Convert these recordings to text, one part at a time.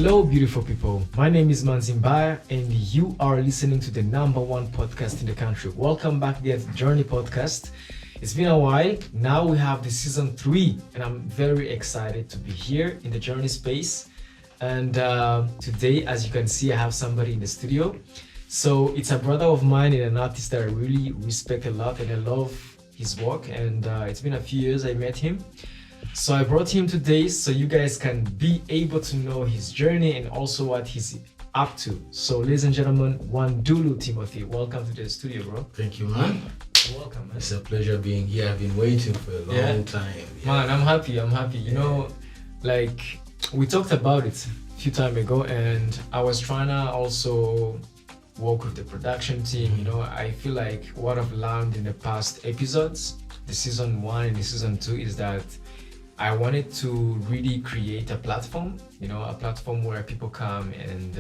Hello, beautiful people. My name is Manzi Mbaya, and you are listening to the #1 podcast in the country. Welcome back again to Journey Podcast. It's been a while. Now we have the season 3, and I'm very excited to be here in the Journey space. And today, as you can see, I have somebody in the studio. So it's a brother of mine and an artist that I really respect a lot, and I love his work. And it's been a few years I met him. So I brought him today so you guys can be able to know his journey and also what he's up to. So ladies and gentlemen, Wandulu Timothy, welcome to the studio, bro. Thank you, man. You're welcome, man. It's a pleasure being here. I've been waiting for a long time. Yeah. Man, I'm happy. You know, like we talked about it a few time ago, and I was trying to also work with the production team. You know, I feel like what I've learned in the past episodes, the season 1 and the season 2, is that I wanted to really create a platform, you know, a platform where people come and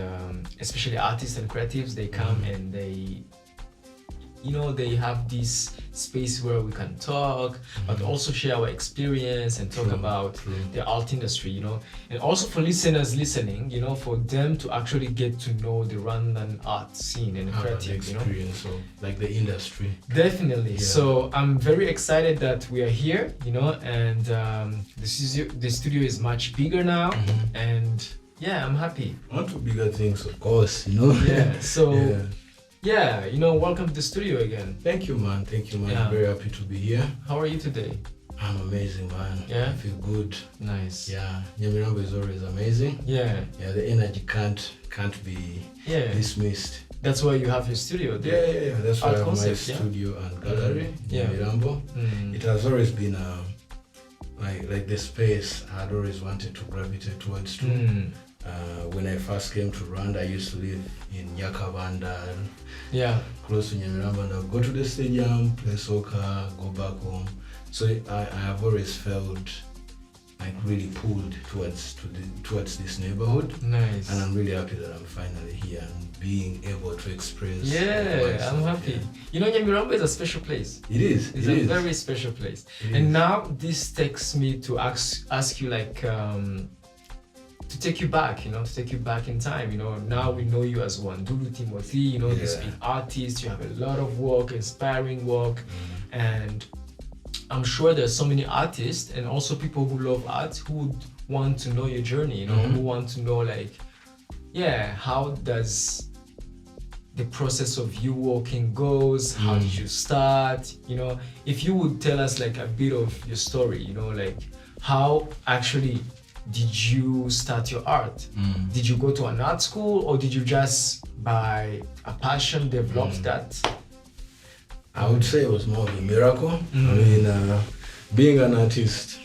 especially artists and creatives, they come and they, you know, they have this space where we can talk, but also share our experience and talk about the art industry, you know, and also for listeners listening, you know, for them to actually get to know the Rwandan art scene and the creative, you know, so like the industry. Definitely. Yeah. So I'm very excited that we are here, you know, and the studio is much bigger now, and yeah, I'm happy. On to bigger things, of course, you know. Yeah. So. Yeah, you know, welcome to the studio again. Thank you, man. Yeah. I'm very happy to be here. How are you today? I'm amazing, man. Yeah? I feel good. Nice. Yeah, Nyamirambo is always amazing. Yeah. Yeah, the energy can't be dismissed. That's why you have your studio there. Yeah. That's why I have my studio and gallery in Nyamirambo. It has always been like the space I had always wanted to gravitate towards too. When I first came to Rwanda, I used to live in Nyakabanda, close to Nyamirambo, and I'd go to the stadium, play soccer, go back home. So I have always felt like really pulled towards this neighborhood. Nice. And I'm really happy that I'm finally here and being able to express. Yeah, I'm happy. Yeah. You know, Nyamirambo is a special place. It is. It's a very special place. And now this takes me to ask you, like, to take you back, you know, to take you back in time. You know, now we know you as Wandulu Timothy, you know, this big artist, you have a lot of work, inspiring work, and I'm sure there's so many artists and also people who love art who would want to know your journey, you know, who want to know, like, how does the process of you working goes, how did you start, you know, if you would tell us like a bit of your story, you know, like how actually did you start your art? Did you go to an art school, or did you just by a passion develop that? I would say it was more of a miracle. I mean, being an artist,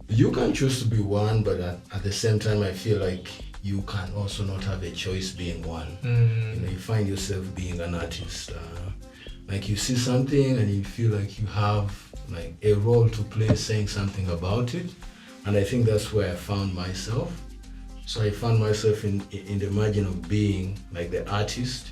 you can choose to be one, but at the same time, I feel like you can also not have a choice being one. You know, you find yourself being an artist. Like you see something and you feel like you have like a role to play saying something about it. And I think that's where I found myself. So I found myself in the margin of being like the artist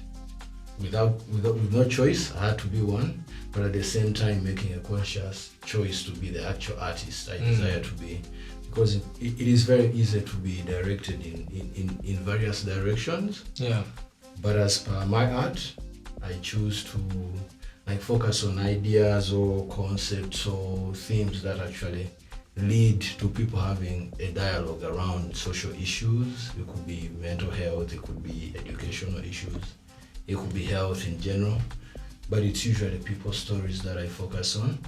with no choice. I had to be one, but at the same time making a conscious choice to be the actual artist I desire to be, because it is very easy to be directed in various directions. Yeah. But as per my art, I choose to like focus on ideas or concepts or themes that actually lead to people having a dialogue around social issues. It could be mental health, it could be educational issues, it could be health in general, but it's usually people's stories that I focus on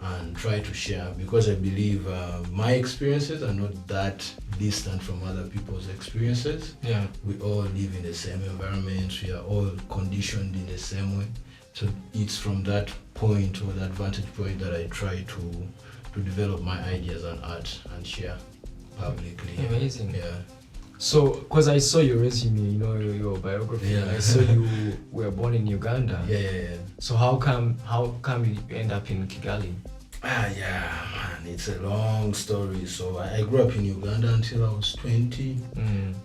and try to share, because I believe my experiences are not that distant from other people's experiences. Yeah. We all live in the same environment, we are all conditioned in the same way. So it's from that point or that vantage point that I try to develop my ideas on art and share publicly. Amazing. Yeah. So, because I saw your resume, you know, your biography, and I saw you were born in Uganda. Yeah. So how come you end up in Kigali? Man, it's a long story. So I grew up in Uganda until I was 20.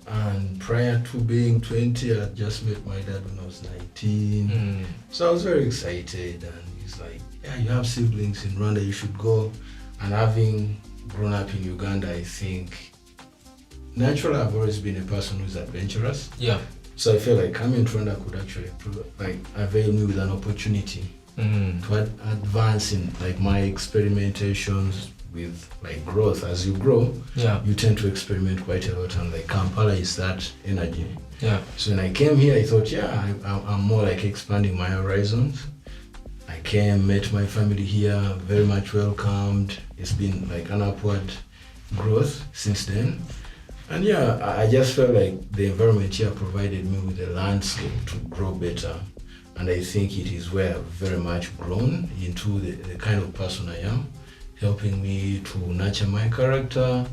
And prior to being 20, I just met my dad when I was 19. So I was very excited, and he's like, you have siblings in Rwanda, you should go. And having grown up in Uganda, I think naturally I've always been a person who's adventurous. Yeah. So I feel like coming to Rwanda could actually avail me with an opportunity to advance in like my experimentations with like growth. As you grow, you tend to experiment quite a lot, and like Kampala is that energy. Yeah. So when I came here, I thought, I'm more like expanding my horizons. I came, met my family here, very much welcomed. It's been like an upward growth since then. And I just felt like the environment here provided me with a landscape to grow better. And I think it is where I've very much grown into the kind of person I am, helping me to nurture my character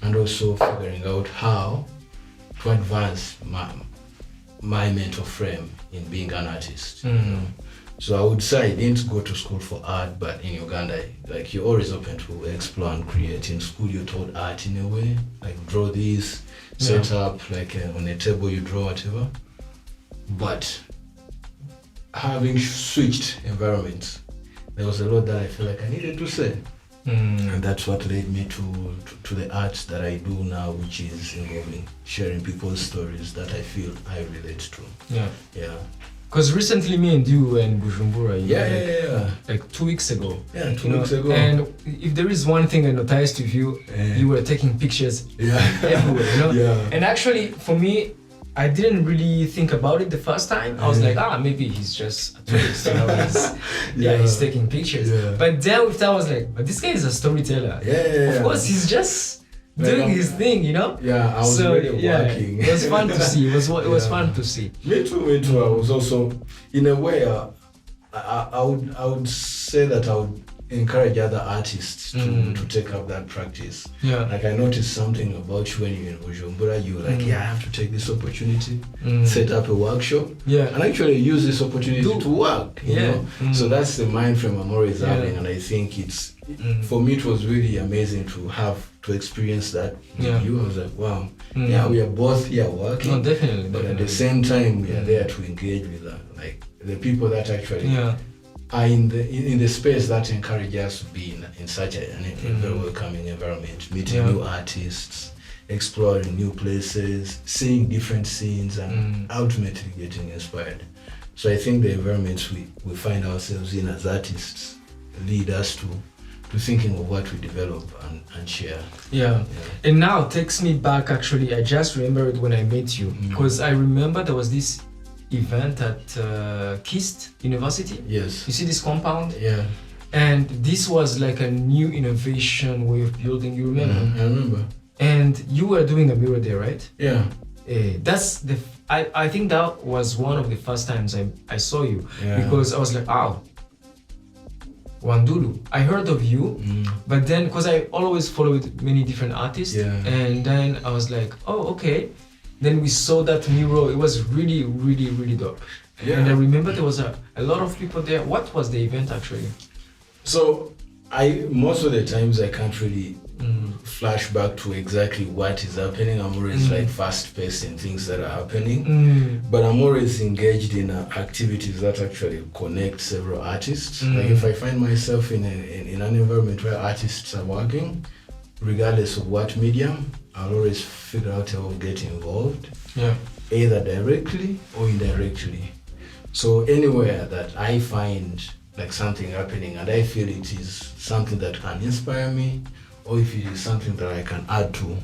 and also figuring out how to advance my mental frame in being an artist. You know? So I would say I didn't go to school for art, but in Uganda, like you're always open to explore and create. In school, you're taught art in a way, like draw this, set up, like on a table you draw whatever. But having switched environments, there was a lot that I feel like I needed to say. And that's what led me to the art that I do now, which is involving sharing people's stories that I feel I relate to. Yeah. Because recently me and you were in Bujumbura. Like 2 weeks ago. Yeah, 2 weeks ago. And if there is one thing I noticed with you, you were taking pictures everywhere, you know? Yeah. And actually, for me, I didn't really think about it the first time. I was like, maybe he's just a tourist, you know? He's taking pictures. Yeah. But then with that, I was like, but this guy is a storyteller. Of course, he's just doing his thing, you know? Yeah, I was really working. It was fun to see. It was fun to see. Me too. I was also, in a way, I would say that I would encourage other artists to take up that practice. Yeah. Like I noticed something about you when you're in Bujumbura, you were like, I have to take this opportunity, set up a workshop, and actually use this opportunity to work, you know? So that's the mind frame I'm always having, and I think it's, for me it was really amazing to experience that with you. I was like, wow, we are both here working, no, definitely, but at the same time we are there to engage with like the people that actually are in the space that encourage us to be in such a very welcoming environment, meeting new artists, exploring new places, seeing different scenes, and ultimately getting inspired. So I think the environments we find ourselves in as artists lead us to thinking of what we develop and share. Yeah. And now it takes me back, actually, I just remembered when I met you, because I remember there was this event at KIST University. Yes. You see this compound? Yeah. And this was like a new innovation way of building, you remember? I remember. And you were doing a mural there, right? Yeah. That's I think that was one of the first times I saw you, because I was like, Wandulu. I heard of you, but then because I always followed many different artists, and then I was like, okay. Then we saw that mural. It was really, really, really dope. Yeah. And I remember there was a lot of people there. What was the event actually? So most of the times I can't really flash back to exactly what is happening. I'm always like fast paced in things that are happening, but I'm always engaged in activities that actually connect several artists. Like if I find myself in an environment where artists are working, regardless of what medium, I'll always figure out how to get involved, either directly or indirectly. So anywhere that I find like something happening and I feel it is something that can inspire me, or if it is something that I can add to,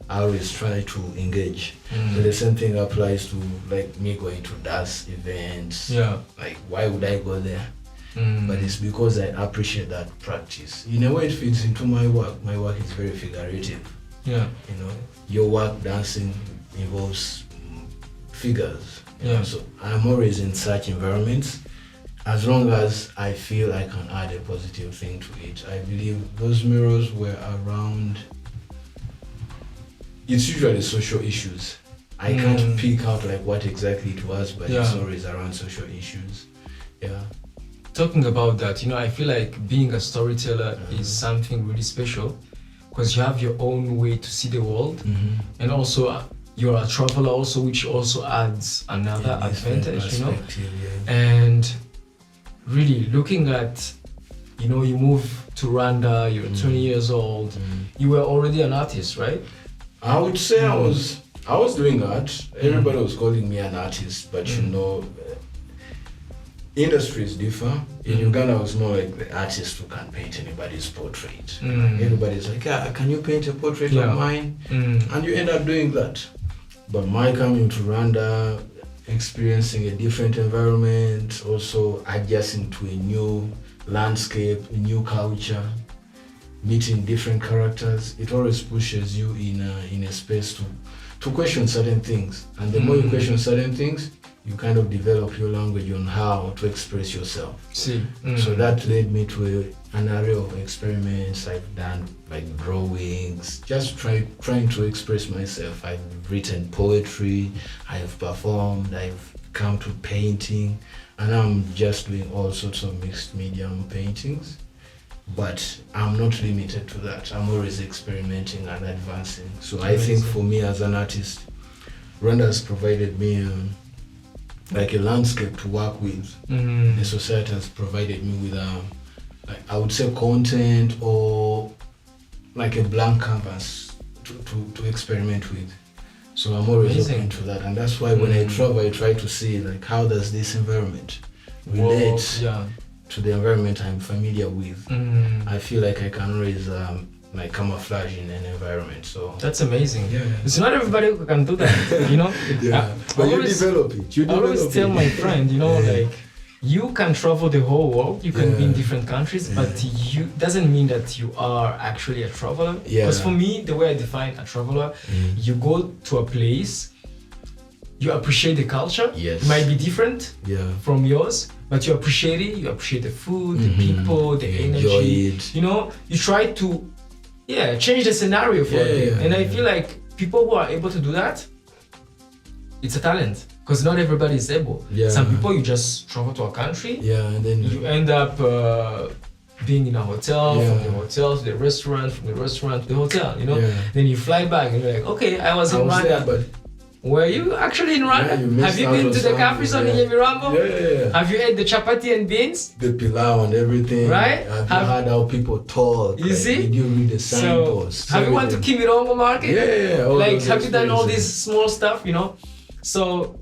I always try to engage. So the same thing applies to like me going to dance events. Like why would I go there? But it's because I appreciate that practice. In a way it fits into my work. My work is very figurative. You know, your work dancing involves figures. You know? So I'm always in such environments. As long as I feel I can add a positive thing to it. I believe those murals were around, it's usually social issues. I can't pick out like what exactly it was, but it's always around social issues. Talking about that, you know, I feel like being a storyteller is something really special, because you have your own way to see the world, and also you're a traveler also, which also adds another advantage, you know. And really looking at, you know, you move to Rwanda, you're 20 years old, you were already an artist, right? I would say I was doing art. Everybody was calling me an artist, but you know, industries differ. In Uganda, I was more like the artist who can paint anybody's portrait. Everybody's like, can you paint a portrait of mine? And you end up doing that. But my coming to Rwanda, experiencing a different environment, also adjusting to a new landscape, a new culture, meeting different characters, it always pushes you in a space to question certain things. And the more you question certain things, you kind of develop your language on how to express yourself. See. So that led me to an area of experiments. I've done like drawings, just trying to express myself. I've written poetry, I have performed, I've come to painting, and I'm just doing all sorts of mixed medium paintings. But I'm not limited to that. I'm always experimenting and advancing. So I think for me as an artist, Rwanda has provided me like a landscape to work with. The society has provided me with like, I would say content or like a blank canvas to experiment with. So I'm always open to that, and that's why when I travel, I try to see like how does this environment relate to the environment I'm familiar with. I feel like I can always like camouflage in an environment. So that's amazing. It's not everybody who can do that, you know. But you develop it. I always tell my friend, you know, like you can travel the whole world, you can be in different countries, but you doesn't mean that you are actually a traveler. Because for me, the way I define a traveler, you go to a place, you appreciate the culture. It might be different from yours, but you appreciate it. You appreciate the food, the people, the energy. You know, you try to change the scenario for them. And I feel like people who are able to do that, it's a talent, because not everybody is able. Some people, you just travel to a country, and then you end up being in a hotel, from the hotel to the restaurant, from the restaurant to the hotel, you know. Then you fly back and you're like, okay, I was in Rwanda. But were you actually in Rwanda? Have you been to the cafes on Nyamirambo? Have you ate the chapati and beans? The pilau and everything. Right? Have you heard how people talk? You see? Did you read the signposts? So, have you went to Kimirongo market? Like, have you done all this small stuff, you know? So,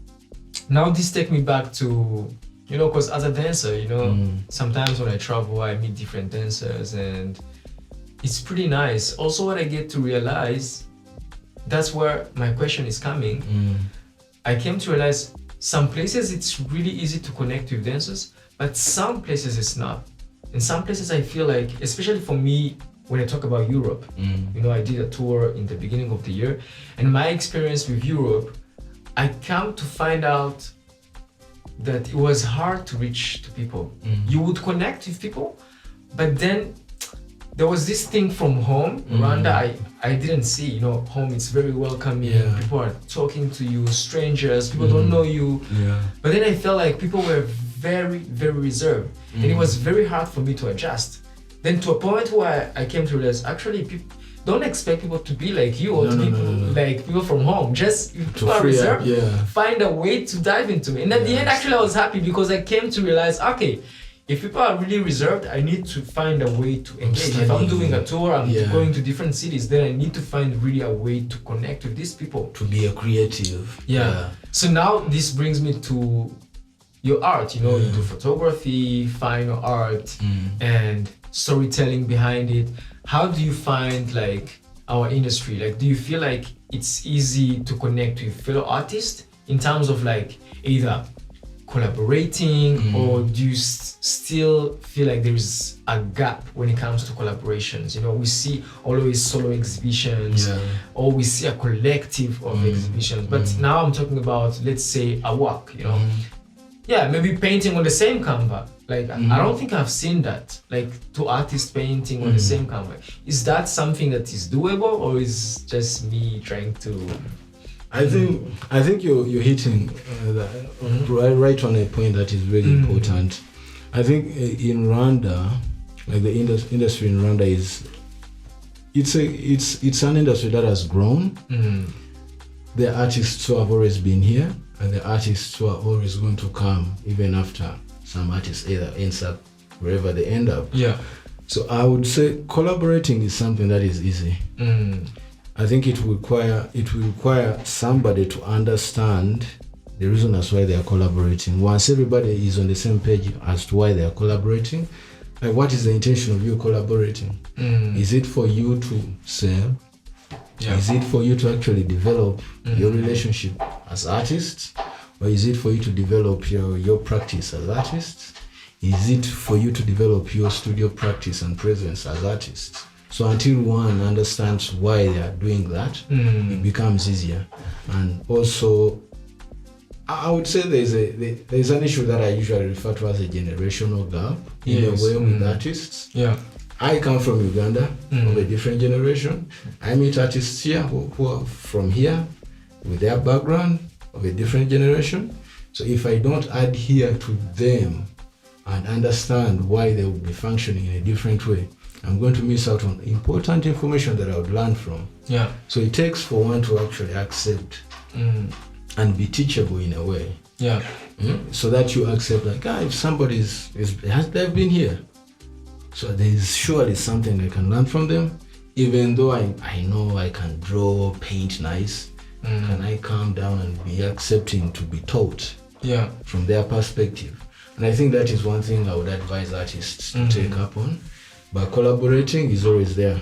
now this take me back to, you know, because as a dancer, you know, sometimes when I travel, I meet different dancers and it's pretty nice. Also, what I get to realize, that's where my question is coming. I came to realize some places it's really easy to connect with dancers, but some places it's not. In some places I feel like, especially for me, when I talk about Europe, you know, I did a tour in the beginning of the year, and my experience with Europe, I come to find out that it was hard to reach to people. You would connect with people, but then there was this thing from home, Rwanda, I didn't see, you know, home it's very welcoming, people are talking to you, strangers, people don't know you. But then I felt like people were very, very reserved, and it was very hard for me to adjust. Then to a point where I came to realize, actually, people don't expect people to be like you or like people from home. Just if people are reserved, find a way to dive into it. And at the end, actually, I was happy because I came to realize, okay, if people are really reserved, I need to find a way to engage. If I'm doing a tour, I'm going to different cities, then I need to find really a way to connect with these people. To be a creative. So now this brings me to your art, you know, you do photography, fine art, and storytelling behind it. How do you find like our industry? Like, do you feel like it's easy to connect with fellow artists in terms of like either collaborating, or do you still feel like there is a gap when it comes to collaborations? You know, we see always solo exhibitions, or we see a collective of exhibitions. But now I'm talking about, let's say, a work, you know. Maybe painting on the same canvas. Like, I don't think I've seen that. Like, two artists painting on the same canvas. Is that something that is doable, or is just me trying to... I think you're hitting right on a point that is really important. I think in Rwanda, like the industry in Rwanda it's an industry that has grown. The artists who have always been here, and the artists who are always going to come even after some artists either ends up wherever they end up. So I would say collaborating is something that is easy. I think it will require somebody to understand the reason as why they are collaborating. Once everybody is on the same page as to why they are collaborating, like what is the intention of you collaborating? Is it for you to sell? Yeah. Is it for you to actually develop your relationship as artists? Or is it for you to develop your practice as artists? Is it for you to develop your studio practice and presence as artists? So until one understands why they are doing that, it becomes easier. And also, I would say there's an issue that I usually refer to as a generational gap in a way with artists. Yeah. I come from Uganda, of a different generation. I meet artists here who are from here with their background of a different generation. So if I don't adhere to them and understand why they would be functioning in a different way, I'm going to miss out on important information that I would learn from. Yeah. So it takes for one to actually accept and be teachable in a way. Yeah. So that you accept, like, if somebody they've been here, so there is surely something I can learn from them, even though I know I can draw, paint nice. Can I calm down and be accepting to be taught from their perspective? And I think that is one thing I would advise artists to take up on. But collaborating is always there.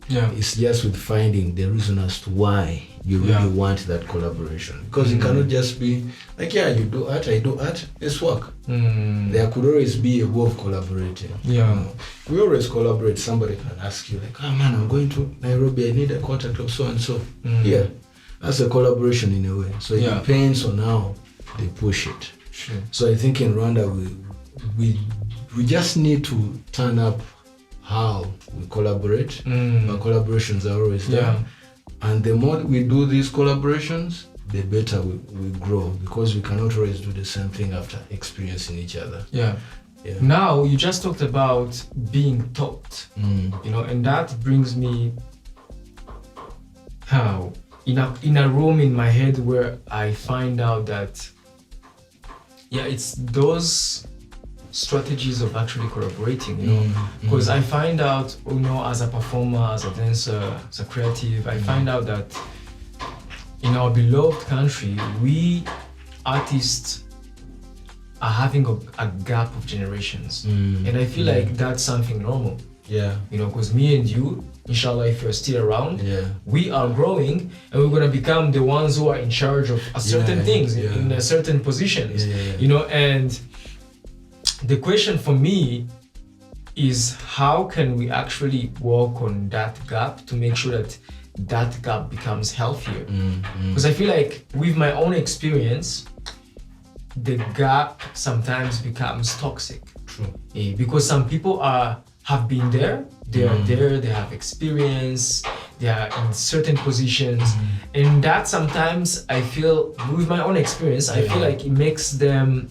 Yeah. It's just with finding the reason as to why you really want that collaboration. Because it cannot just be like, you do art, I do art, let's work. There could always be a way of collaborating. Yeah. You know, we always collaborate. Somebody can ask you, like, man, I'm going to Nairobi, I need a contact of so and so. Yeah. That's a collaboration in a way. So it depends on how they push it. Sure. So I think in Rwanda we just need to turn up how we collaborate. But collaborations are always there. Yeah. And the more we do these collaborations, the better we grow, because we cannot always do the same thing after experiencing each other. Yeah. Yeah. Now you just talked about being taught, and that brings me in a room in my head where I find out that it's those strategies of actually collaborating, because I find out, as a performer, as a dancer, as a creative, I find out that in our beloved country, we artists are having a gap of generations, and I feel like that's something normal. Yeah, because me and you, inshallah, if you're still around, we are growing, and we're gonna become the ones who are in charge of certain things in a certain positions. And the question for me is, how can we actually work on that gap to make sure that gap becomes healthier? Because I feel like with my own experience, the gap sometimes becomes toxic. True. Because some people have been there, they are there, they have experience, they are in certain positions, and that sometimes I feel, with my own experience, I feel like it makes them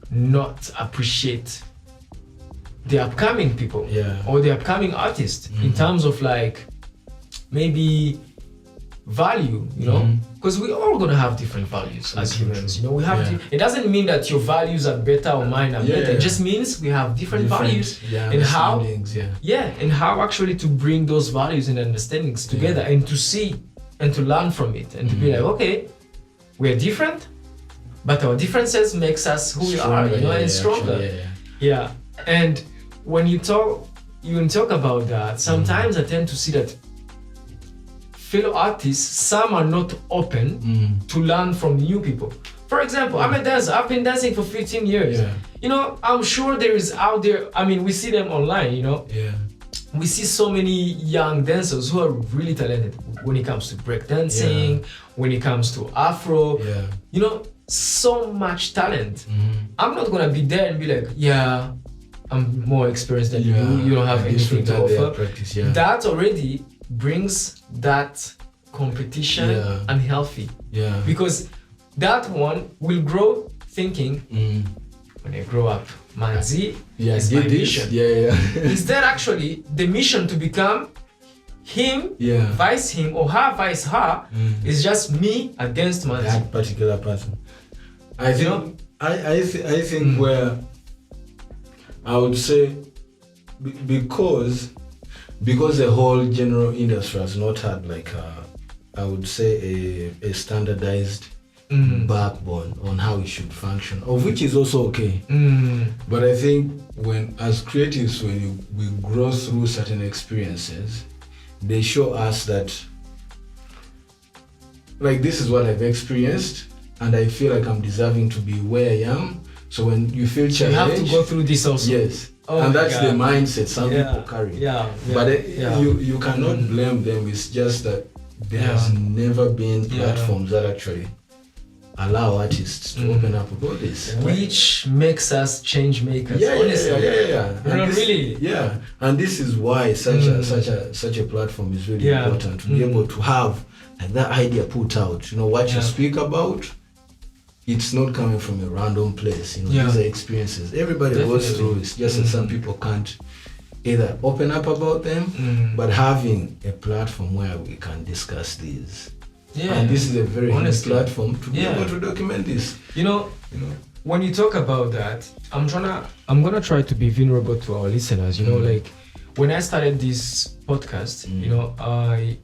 not appreciate the upcoming people or the upcoming artists in terms of like maybe value, because we're all gonna have different values as humans. We have it doesn't mean that your values are better or mine are better. It just means we have different values and how and how actually to bring those values and understandings together and to see and to learn from it and to be like, okay, we're different, but our differences makes us who we are, and stronger. Yeah. And when you talk about that, sometimes I tend to see that fellow artists, some are not open to learn from new people. For example, I'm a dancer. I've been dancing for 15 years. I'm sure there is out there, we see them online, We see so many young dancers who are really talented when it comes to breakdancing, when it comes to Afro, so much talent. I'm not gonna be there and be like, I'm more experienced than you. You don't have anything to offer. That already brings that competition unhealthy. Because that one will grow thinking, when I grow up, Manzi is my mission. Instead, actually, the mission to become him, vice him, or her vice her, is just me against Manzi. That particular person. I think I think where I would say, because the whole general industry has not had like I would say a standardized backbone on how it should function, of which is also okay. But I think when as creatives, when we grow through certain experiences, they show us that like this is what I've experienced and I feel like I'm deserving to be where I am. So when you feel challenged, you have to go through this also. Yes. And that's the mindset some people carry. But you cannot blame them. It's just that there has never been platforms that actually allow artists to open up about this. Which makes us change makers. And this is why such a platform is really important, to be able to have like that idea put out. You know, what you speak about, it's not coming from a random place. You know, these are experiences everybody goes through. It's just that some people can't either open up about them, but having a platform where we can discuss these. And this is a very nice platform to be able to document this. You know, when you talk about that, I'm gonna try to be vulnerable to our listeners. You know, like when I started this podcast, you know, I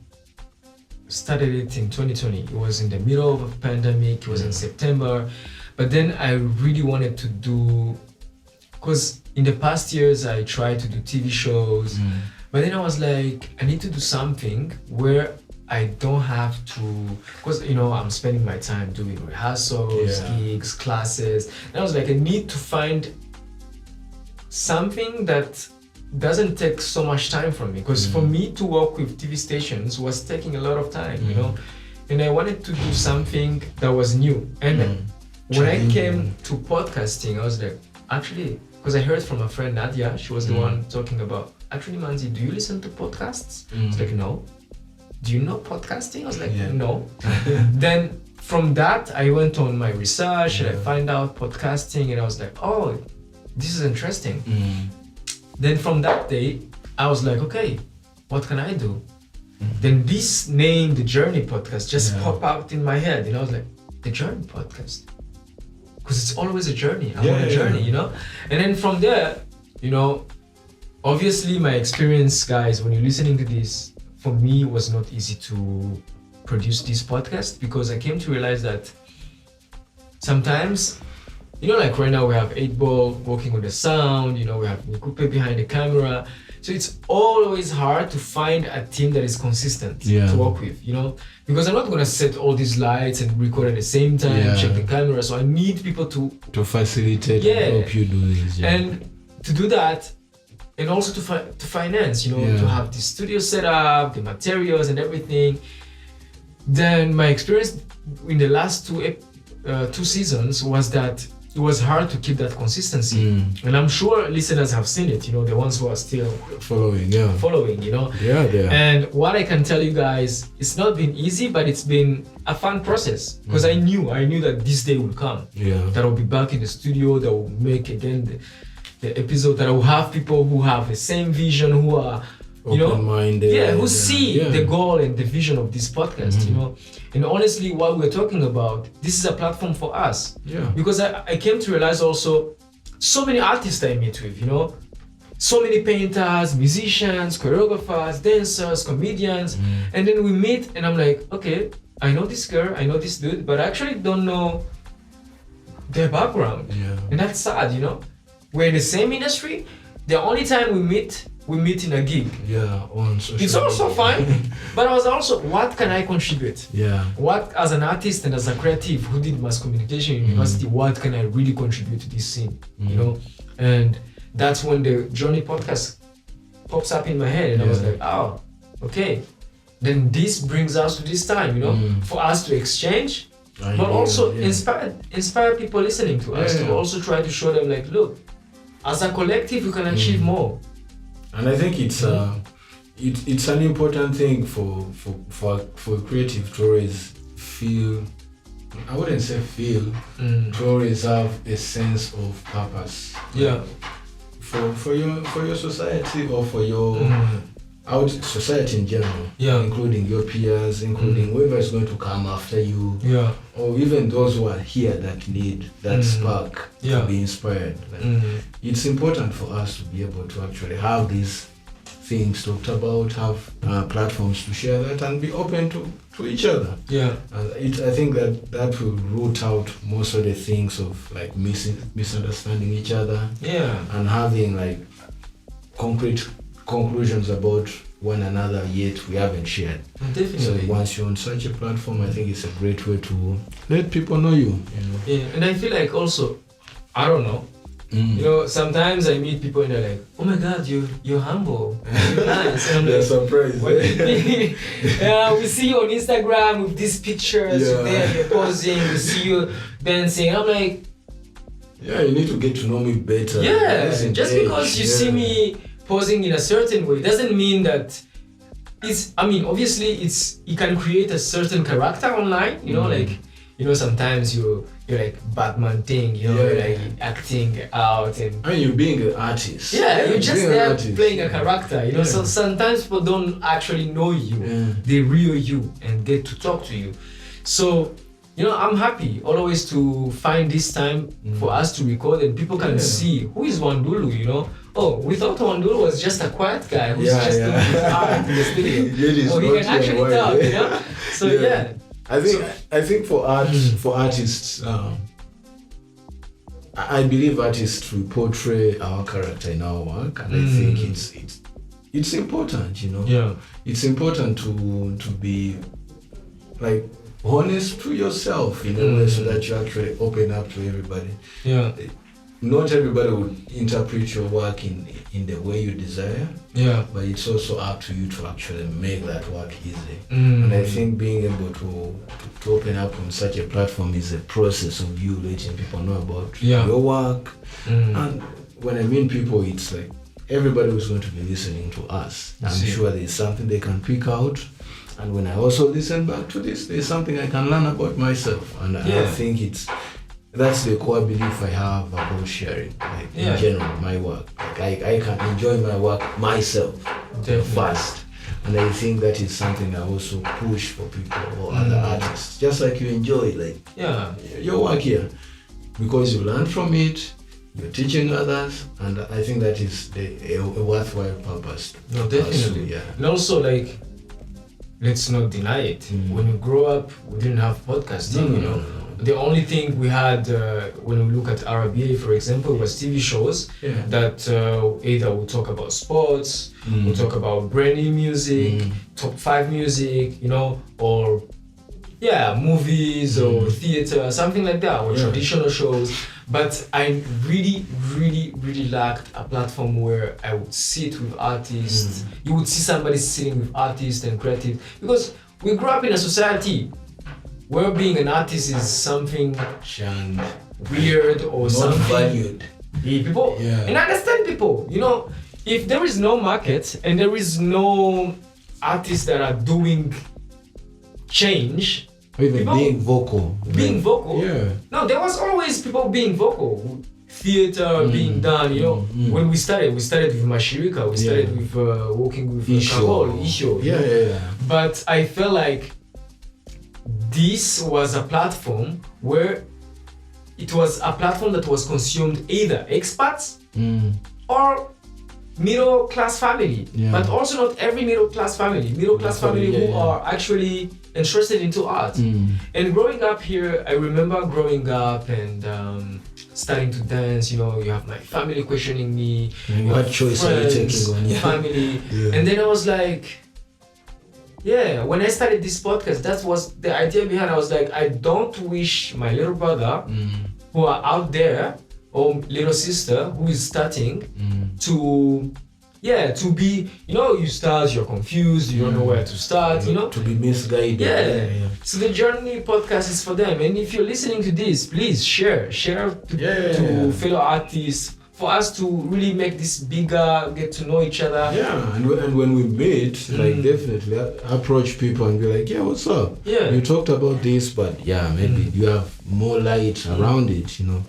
started it in 2020. It was in the middle of a pandemic. It was in September, but then I really wanted to do, because in the past years I tried to do TV shows, but then I was like, I need to do something where I don't have to, because you know I'm spending my time doing rehearsals, gigs, classes, and I was like, I need to find something that doesn't take so much time from me, because for me to work with TV stations was taking a lot of time, you know, and I wanted to do something that was new. And when I came to podcasting, I was like, actually, because I heard from a friend Nadia, she was the one talking about, actually Manzi, do you listen to podcasts? I was like, no. Do you know podcasting? I was like, no. Then from that, I went on my research and I found out podcasting, and I was like, oh, this is interesting. Then from that day, I was like, okay, what can I do? Then this name, The Journey Podcast, just popped out in my head. And I was like, The Journey Podcast. Because it's always a journey. I'm on a journey, you know? And then from there, you know, obviously my experience, guys, when you're listening to this, for me, it was not easy to produce this podcast, because I came to realize that sometimes, you know, like right now we have 8-Ball working on the sound, you know, we have Nikupe behind the camera. So it's always hard to find a team that is consistent to work with, you know, because I'm not going to set all these lights and record at the same time, check the camera. So I need people to facilitate and help you do this. And to do that, and also to finance, you know, to have the studio set up, the materials and everything. Then my experience in the last two seasons was that it was hard to keep that consistency. And I'm sure listeners have seen it, you know, the ones who are still following, you know. And what I can tell you guys, it's not been easy, but it's been a fun process, because I knew that this day would come. That I'll be back in the studio, that will make again the episode, that I will have people who have the same vision, who are, you know, who see the goal and the vision of this podcast, you know. And honestly, what we're talking about, this is a platform for us. Because I came to realize also, so many artists I meet with, you know, so many painters, musicians, choreographers, dancers, comedians, and then we meet and I'm like, okay, I know this girl, I know this dude, but I actually don't know their background. And that's sad, you know. We're in the same industry. The only time we meet in a gig. On social It's also fine, but I was also, what can I contribute? What, as an artist and as a creative who did mass communication in university, what can I really contribute to this scene? You know, and that's when the Journey Podcast pops up in my head, and I was like, oh, okay. Then this brings us to this time, you know, for us to exchange, but also inspire people listening to us to also try to show them, like, look, as a collective, we can achieve more. And I think it's an important thing for creative to always feel. I wouldn't say feel. To always have a sense of purpose. For your society, or for your society in general. Including your peers, including whoever is going to come after you. Or even those who are here that need that spark to be inspired. Like, it's important for us to be able to actually have this things talked about, have platforms to share that, and be open to each other. Yeah. And I think that will root out most of the things of like misunderstanding each other. Yeah. And having like concrete conclusions about one another, yet we haven't shared. Definitely. So once you're on such a platform, I think it's a great way to let people know you. Yeah, and I feel like also, I don't know, you know, sometimes I meet people and they're like, oh my God, you're humble, you're nice. And I'm They're like, surprised. what do you mean? We see you on Instagram with these pictures, there you're posing, we see you dancing. I'm like, yeah, you need to get to know me better. yeah, just because you see me posing in a certain way doesn't mean that obviously it can create a certain character online, you know, like, you know, sometimes you're like Batman thing, you know, you're like acting out, and you're being an artist. Yeah, you're just there playing a character, you know. So sometimes people don't actually know you, they real you and get to talk to you. So, you know, I'm happy always to find this time for us to record and people can see who is Wandulu, you know. Oh, we thought Wandulu was just a quiet guy who's just doing his art in the studio. Oh, he can actually talk, you know. So I think for artists, I believe artists will portray our character in our work, and I think it's important, you know. Yeah. It's important to be like honest to yourself in a way so that you actually open up to everybody. Yeah. Not everybody will interpret your work in the way you desire. Yeah. But it's also up to you to actually make that work easy. And I think being able to open up on such a platform is a process of you letting people know about your work. And when I mean people, it's like everybody who's going to be listening to us. I'm sure there's something they can pick out. And when I also listen back to this, there's something I can learn about myself. And I think that's the core belief I have about sharing, like in general, my work. Like I can enjoy my work myself first. And I think that is something I also push for people or other artists. Just like you enjoy your work here. Because you learn from it, you're teaching others, and I think that is a worthwhile purpose. No, definitely. And also, like, let's not deny it. When we grow up, we didn't have podcasting, you know. The only thing we had when we look at RBA, for example, was TV shows that either we'll talk about sports, we'll talk about brand new music, top 5 music, you know, or movies or theater, something like that, or traditional shows. But I really, really, really lacked a platform where I would sit with artists. You would see somebody sitting with artists and creative, because we grew up in a society where being an artist is something shunned, weird, or not valued. People and understand people. You know, if there is no market and there is no artists that are doing change, even people, being vocal. No, there was always people being vocal. Theater being done, you know. When we started with Mashirika, we started with working with Isho. But I felt like this was a platform where it was a platform that was consumed either expats or middle class family, but also not every middle class family who are actually interested into art. And growing up here, I remember growing up and starting to dance, you know, you have my family questioning me, what choice are you taking on? Family. And then I was like, when I started this podcast, that was the idea behind. I was like, I don't wish my little brother who are out there, or little sister who is starting to be, you know, you start, you're confused, you don't know where to start, you know, to be misguided. So the Journey podcast is for them, and if you're listening to this, please share to fellow artists, for us to really make this bigger, get to know each other. And when we meet, like definitely approach people and be like, what's up? You talked about this, but maybe you have more light around it, you know.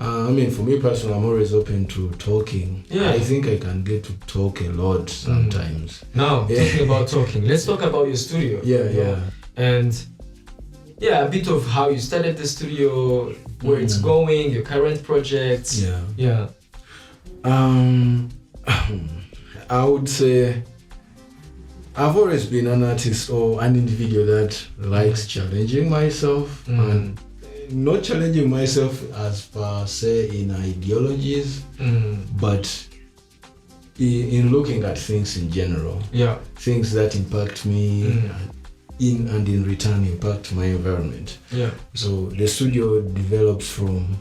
I mean, for me personally, I'm always open to talking. I think I can get to talk a lot sometimes. Now, talking about talking, let's talk about your studio. And a bit of how you started the studio, where it's going, your current projects. I would say I've always been an artist or an individual that likes challenging myself and not challenging myself as per se in ideologies, but in looking at things in general. Yeah. Things that impact me in return impact my environment. Yeah. So the studio develops from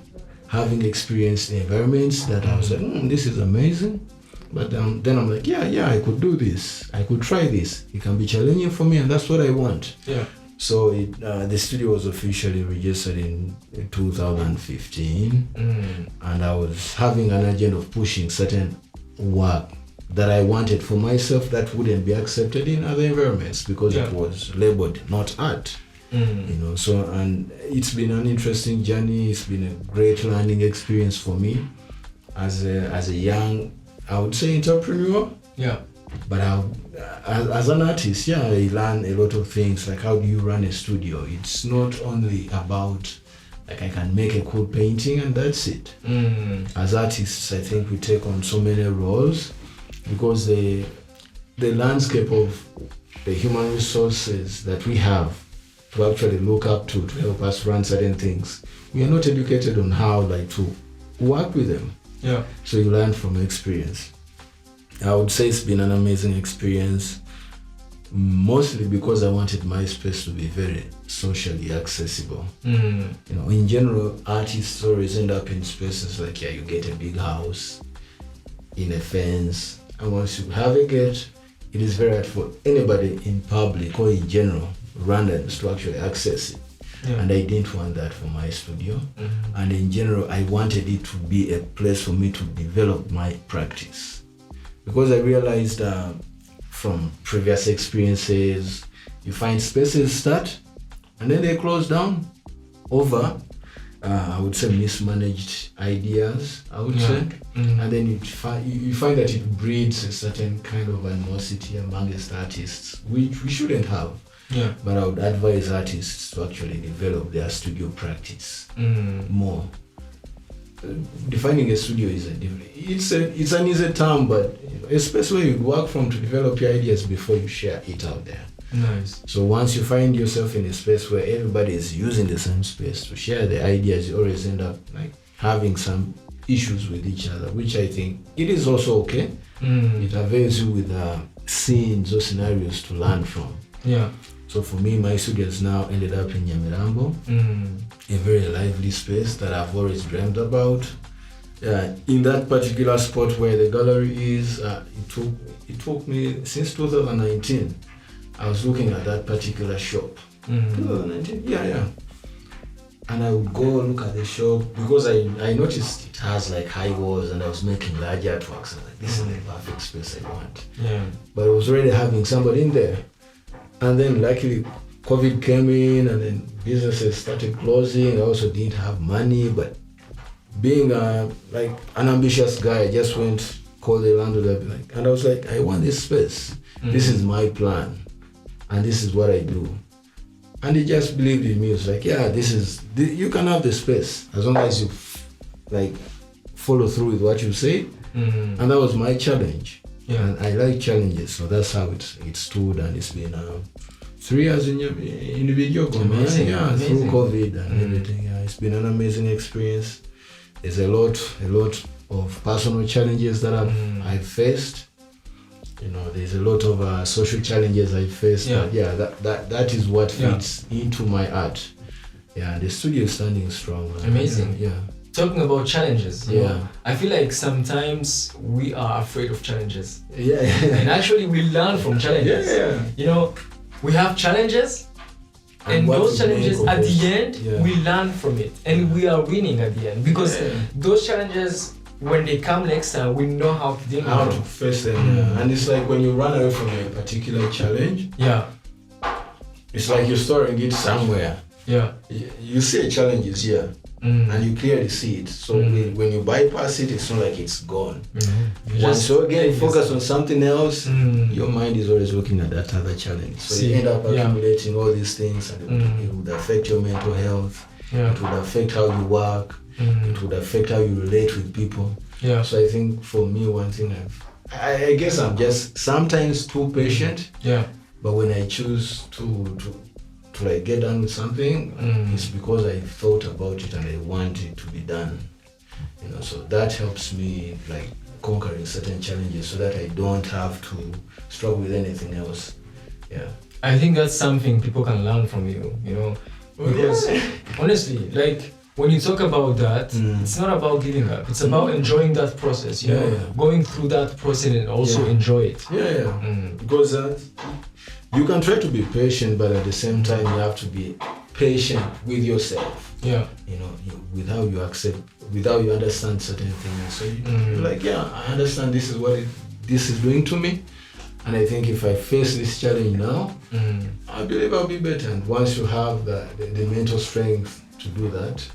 having experienced environments that I was like, this is amazing. But then I'm like, yeah, I could do this. I could try this. It can be challenging for me, and that's what I want. Yeah. So the studio was officially registered in 2015, and I was having an agenda of pushing certain work that I wanted for myself that wouldn't be accepted in other environments because it was labeled not art. So, and it's been an interesting journey. It's been a great learning experience for me as a young, I would say, entrepreneur. Yeah. But as an artist, I learn a lot of things, like how do you run a studio. It's not only about like I can make a cool painting and that's it. As artists, I think we take on so many roles because the landscape of the human resources that we have to actually look up to help us run certain things, we are not educated on how like to work with them. Yeah. So you learn from experience. I would say it's been an amazing experience, mostly because I wanted my space to be very socially accessible. In general, artists always end up in spaces like, you get a big house in a fence, and once you have a gate, it is very hard for anybody in public or in general, Rwandans, to actually access it. And I didn't want that for my studio. And in general, I wanted it to be a place for me to develop my practice. Because I realized from previous experiences, you find spaces start and then they close down over, I would say, mismanaged ideas, I would say. And then you find that it breeds a certain kind of animosity amongst artists, which we shouldn't have. Yeah. But I would advise artists to actually develop their studio practice more. Defining a studio is it's an easy term, but a space where you work from to develop your ideas before you share it out there. Nice. So once you find yourself in a space where everybody is using the same space to share the ideas, you always end up like having some issues with each other, which I think it is also okay. It avails you with scenes or scenarios to learn from. Yeah. So for me, my studio has now ended up in Nyamirambo, a very lively space that I've always dreamed about. In that particular spot where the gallery is, it took me since 2019. I was looking at that particular shop. 2019, yeah. And I would go look at the shop because I noticed it has like high walls, and I was making large artworks. I was like, this is the perfect space I want. Yeah. But I was already having somebody in there. And then luckily COVID came in and then businesses started closing. I also didn't have money, but being like an ambitious guy, I just went, called the landlord, and I was like, I want this space. This is my plan. And this is what I do. And he just believed in me. He was like, you can have the space as long as you like follow through with what you say. And that was my challenge. Yeah. And I like challenges, so that's how it stood, and it's been 3 years in individual through COVID and everything. Yeah, it's been an amazing experience. There's a lot of personal challenges that I've faced. There's a lot of social challenges I faced. Yeah. But that is what fits into my art. Yeah, the studio is standing strong. Amazing. Yeah. Talking about challenges, I feel like sometimes we are afraid of challenges. Yeah. And actually we learn from challenges. Yeah. We have challenges, and those challenges at the end, we learn from it, and we are winning at the end, because those challenges, when they come next time, we know how to deal with them. How to face them. And it's like when you run away from a particular challenge, it's like you're storing it somewhere. Yeah. You see a challenge is here. And you clearly see it. So when you bypass it, it's not like it's gone. Once you again focus on something else, your mind is always looking at that other challenge. So you end up accumulating all these things, and it would affect your mental health. It would affect how you work. It would affect how you relate with people. So I think for me, one thing I guess I'm just sometimes too patient. Yeah. But when I choose to like get done with something, it's because I thought about it and I want it to be done. You know, so that helps me like conquering certain challenges so that I don't have to struggle with anything else. Yeah. I think that's something people can learn from you, you know. Because honestly, like when you talk about that, it's not about giving up. It's about enjoying that process, you know, going through that process and also enjoy it. Because you can try to be patient, but at the same time, you have to be patient with yourself. Yeah. You know, without you understand certain things. So you're like, I understand this is what this is doing to me. And I think if I face this challenge now, I believe I'll be better. And once you have the mental strength to do that,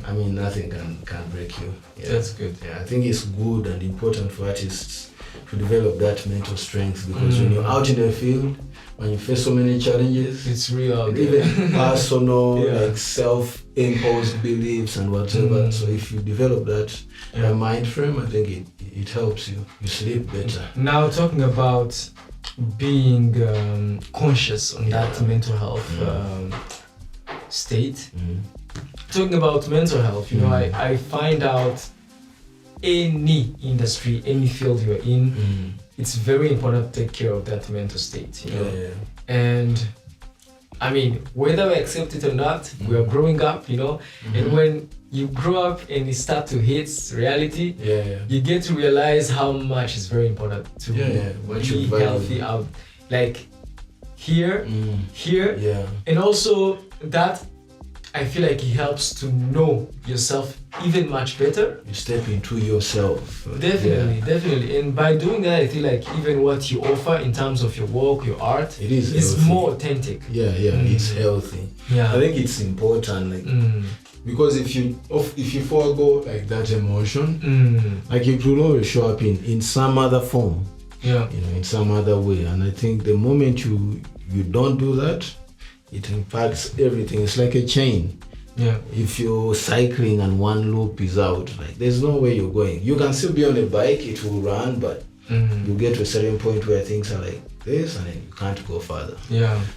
I mean, nothing can break you. Yeah. That's good. Yeah, I think it's good and important for artists to develop that mental strength, because when you're out in the field, when you face so many challenges, it's real. Even personal, like self-imposed beliefs and whatever. So if you develop that mind frame, I think it helps you. You sleep better. Now talking about being conscious on that mental health state. Talking about mental health, you know, I find out any industry, any field you're in, it's very important to take care of that mental state, you know. And I mean, whether we accept it or not, we are growing up, you know. And when you grow up and you start to hit reality, you get to realize how much is very important to be healthy out, like here, and also that I feel like it helps to know yourself even much better. You step into yourself. Definitely. And by doing that, I feel like even what you offer in terms of your work, your art, is more authentic. It's healthy. I think it's important, like because if you forego like that emotion, like it will always show up in some other form. You know, in some other way. And I think the moment you don't do that, it impacts everything. It's like a chain. If you're cycling and one loop is out, like there's no way you're going. You can still be on a bike, it will run, but you get to a certain point where things are like this and then you can't go further.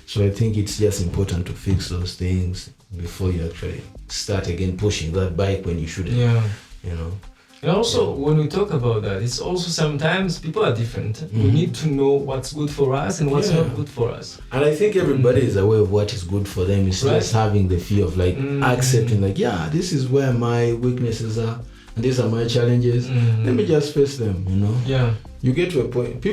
So I think it's just important to fix those things before you actually start again pushing that bike when you shouldn't. You know. And also, when we talk about that, it's also sometimes people are different. We need to know what's good for us and what's not good for us. And I think everybody is aware of what is good for them. It's just having the fear of like accepting, like, this is where my weaknesses are and these are my challenges. Let me just face them, you know? You get to a point,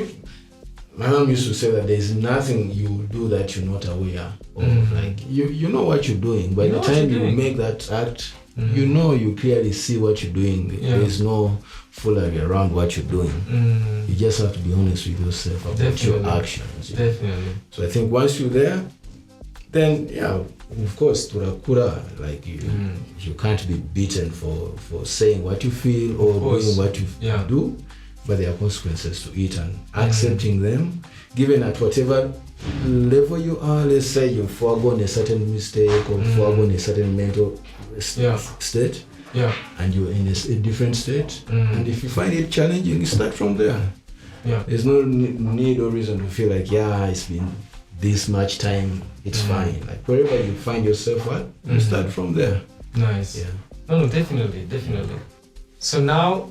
my mom used to say that there's nothing you do that you're not aware of. Like, you know what you're doing. By the time you make that act, you know, you clearly see what you're doing. There's no foolery around what you're doing. You just have to be honest with yourself about your actions. So I think once you're there, then of course, turakura, like you can't be beaten for saying what you feel or doing what you do, but there are consequences to it, and accepting them, given at whatever level you are. Let's say you've foregone a certain mistake or foregone a certain mental state, and you're in a different state, and if you find it challenging, you start from there. There's no need or reason to feel like it's been this much time, it's fine. Like wherever you find yourself at, you start from there. Nice. No, definitely. So now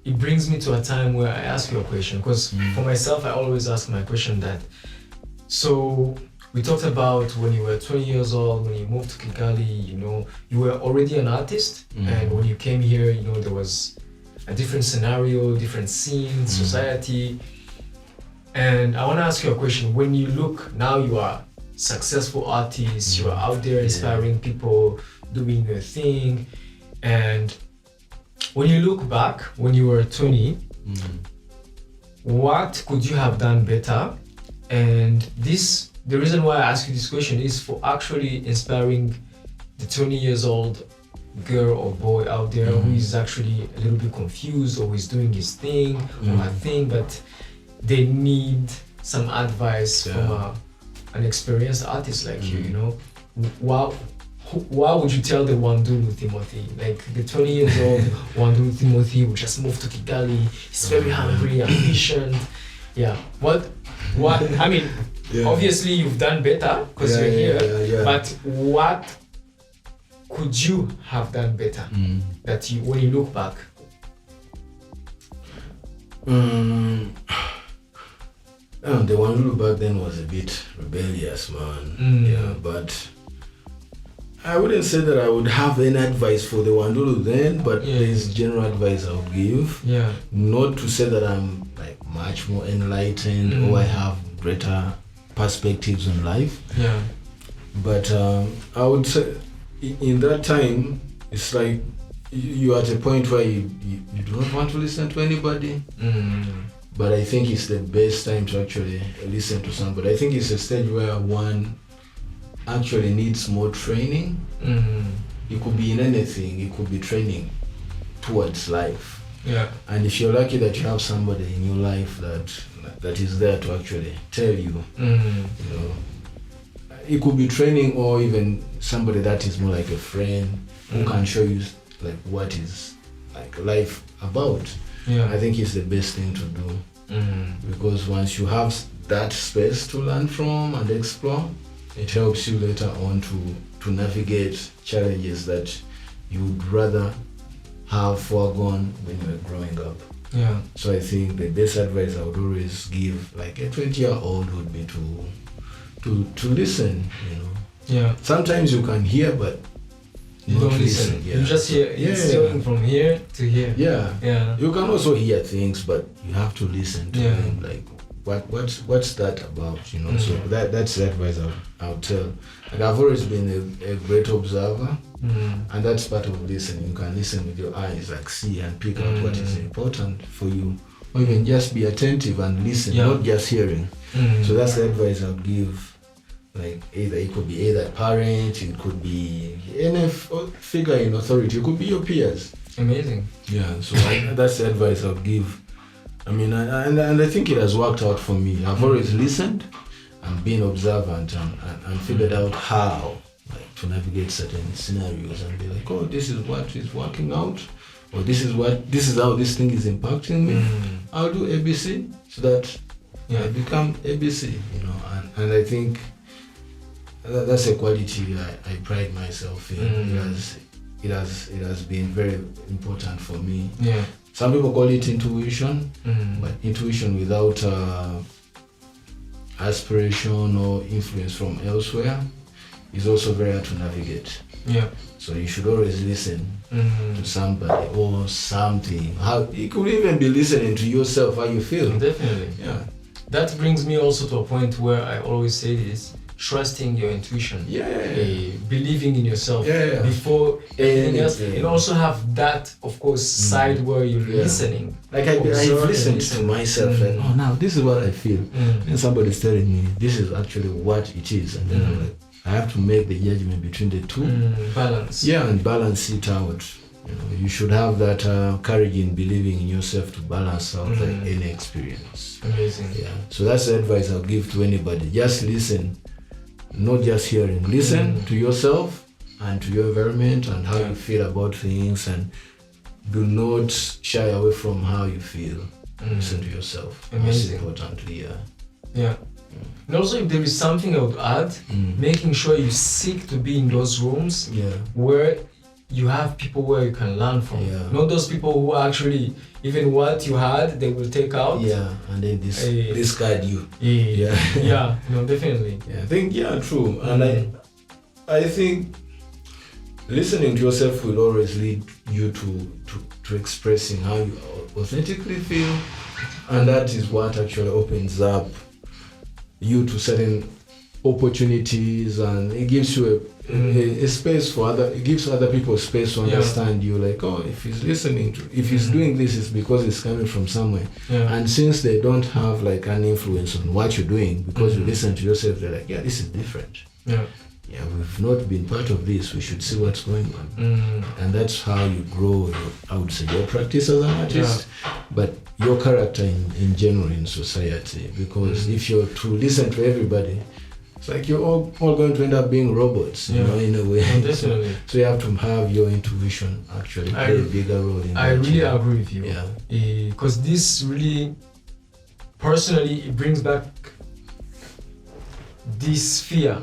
it brings me to a time where I ask you a question, because for myself, I always ask my question that, so we talked about when you were 20 years old, when you moved to Kigali, you know, you were already an artist, and when you came here, you know, there was a different scenario, different scene, society. And I want to ask you a question. When you look, now you are successful artist, you are out there inspiring people, doing your thing, and when you look back, when you were 20, what could you have done better? And the reason why I ask you this question is for actually inspiring the 20 years old girl or boy out there who is actually a little bit confused, or is doing his thing or her thing, but they need some advice from an experienced artist like you, you know. what would you tell the Wandulu Timothy? Like the 20 years old Wandulu Timothy who just moved to Kigali, he's very hungry, ambitious. Yeah. What I mean, obviously you've done better because you're here. But what could you have done better that you, when you look back? The Wandulu back then was a bit rebellious, man. Yeah, but I wouldn't say that I would have any advice for the Wandulu then, but there's general advice I would give. Yeah. Not to say that I'm like much more enlightened or I have greater perspectives on life. Yeah. But I would say in that time, it's like you're at a point where you do not want to listen to anybody. But I think it's the best time to actually listen to somebody. I think it's a stage where one actually needs more training. It could be in anything. It could be training towards life. Yeah. And if you're lucky that you have somebody in your life that is there to actually tell you, you know, it could be training or even somebody that is more like a friend who can show you like what is like life about. Yeah. I think it's the best thing to do because once you have that space to learn from and explore, it helps you later on to navigate challenges that you would rather have foregone when you were growing up. Yeah. So I think the best advice I would always give like a 20-year-old would be to listen, you know. Yeah. Sometimes you can hear but you don't listen. Yeah. You just hear. It's going from here to here. Yeah. Yeah. You can also hear things, but you have to listen to them. Like, what's that about? You know. So that's the advice I would tell. Like I've always been a great observer, and that's part of listening. You can listen with your eyes, like see and pick out what is important for you, or even just be attentive and listen, not just hearing. So that's the advice I would give. Like either it could be either parent, it could be any figure in authority, it could be your peers. Amazing. Yeah, so that's the advice I would give. I mean, and I think it has worked out for me. I've always listened and been observant and figured out how like to navigate certain scenarios and be like, oh, this is what is working out, or this is how this thing is impacting me. I'll do ABC so that I become ABC, you know, and I think that's a quality I pride myself in. It has been very important for me. Yeah. Some people call it intuition, but intuition without aspiration or influence from elsewhere is also very hard to navigate. Yeah. So you should always listen to somebody or something. You could even be listening to yourself, how you feel. Definitely. Yeah. That brings me also to a point where I always say this. Trusting your intuition, believing in yourself before anything else, and also have that, of course, side where you're listening. Like I've listened to myself, and oh, now this is what I feel, and somebody's telling me this is actually what it is, and then I'm like, I have to make the judgment between the two, balance. Yeah, and balance it out. You know, you should have that courage in believing in yourself to balance out any experience. Amazing. Yeah. So that's the advice I'll give to anybody. Just listen. Not just hearing. Listen to yourself and to your environment and how you feel about things, and do not shy away from how you feel. Listen to yourself. Amazing. Most importantly, Yeah. And also, if there is something I would add, making sure you seek to be in those rooms where you have people where you can learn from. Yeah. Not those people who actually, even what you had, they will take out. Yeah, and then discard you. Yeah, no, definitely. Yeah, I think, true. And I think listening to yourself will always lead you to expressing how you authentically feel. And that is what actually opens up you to certain opportunities, and it gives you a space for it gives other people space to understand you, like, oh, if he's if he's doing this, it's because it's coming from somewhere. And since they don't have like an influence on what you're doing, because you listen to yourself, they're like, this is different. We've not been part of this, we should see what's going on. And that's how you grow, I would say, your practice as an artist, but your character in general in society. Because if you're to listen to everybody, it's like you're all going to end up being robots, you know, in a way. Oh, definitely. So you have to have your intuition actually play a bigger role in that. I really agree with you. Yeah. Because this really, personally, it brings back this fear.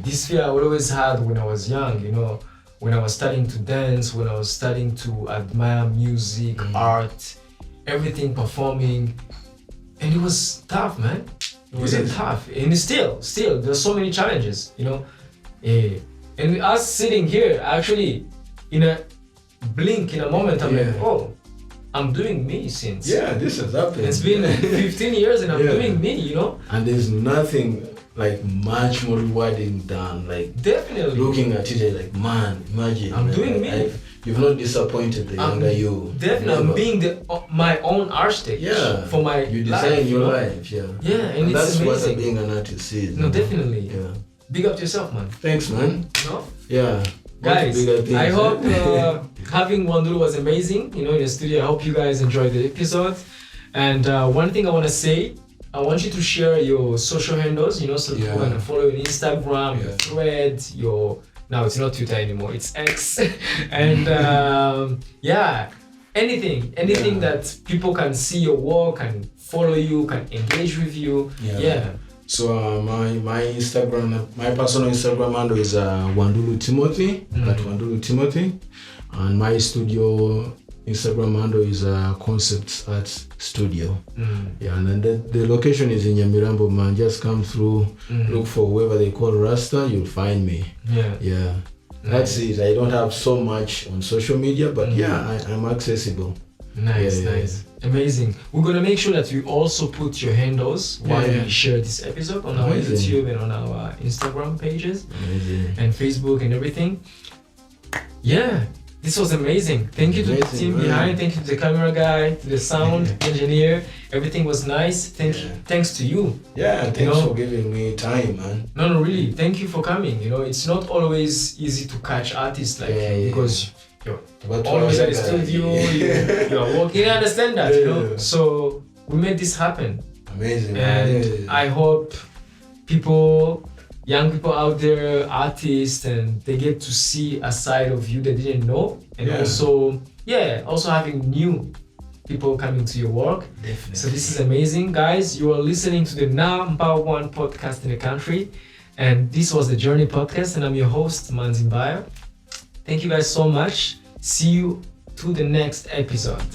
This fear I always had when I was young, you know, when I was starting to dance, when I was starting to admire music, art, everything, performing. And it was tough, man. It was tough. And it's still, there's so many challenges, you know. And us sitting here, actually, in a blink, in a moment, I'm like, oh, I'm doing me since. Yeah, this has happened. It's been 15 years and I'm doing me, you know. And there's nothing like much more rewarding than like definitely looking at it like, man, imagine I'm doing me. You've not disappointed the younger you. Definitely, I'm being my own architect. For my you design life, your life. Yeah, and it's that's amazing. what being an artist is. No, definitely. Yeah. Big up to yourself, man. Thanks, man. No? Yeah. Guys, I hope having Wandulu was amazing, you know, in the studio. I hope you guys enjoyed the episode. And one thing I want to say, I want you to share your social handles, you know, so people can follow you on Instagram, your thread, now it's not Twitter anymore, it's X. And anything that people can see your work, can follow you, can engage with you. So my Instagram, my personal Instagram handle is Wandulu Timothy, at Wandulu Timothy, and my studio Instagram handle is Concepts Art Studio. Yeah, and then the location is in Nyamirambo, man. Just come through, look for whoever they call Rasta, you'll find me. Yeah. That's it. I don't have so much on social media, but I'm accessible. Nice. Amazing. We're gonna make sure that we also put your handles while we share this episode on our YouTube and on our Instagram pages and Facebook and everything. Yeah, this was amazing. Thank you to the team behind. Thank you to the camera guy, to the sound engineer. Everything was nice. Thanks to you. Yeah, thanks for giving me time, man. No, really. Thank you for coming. You know, it's not always easy to catch artists like you because you're always at the studio, you're working. I understand that, you know. So we made this happen. Amazing. And I hope young people out there, artists, and they get to see a side of you they didn't know. And also having new people coming to your work. Definitely. So this is amazing. Guys, you are listening to the #1 podcast in the country. And this was the Journey Podcast, and I'm your host, Manzi Mbaya. Thank you guys so much. See you to the next episode.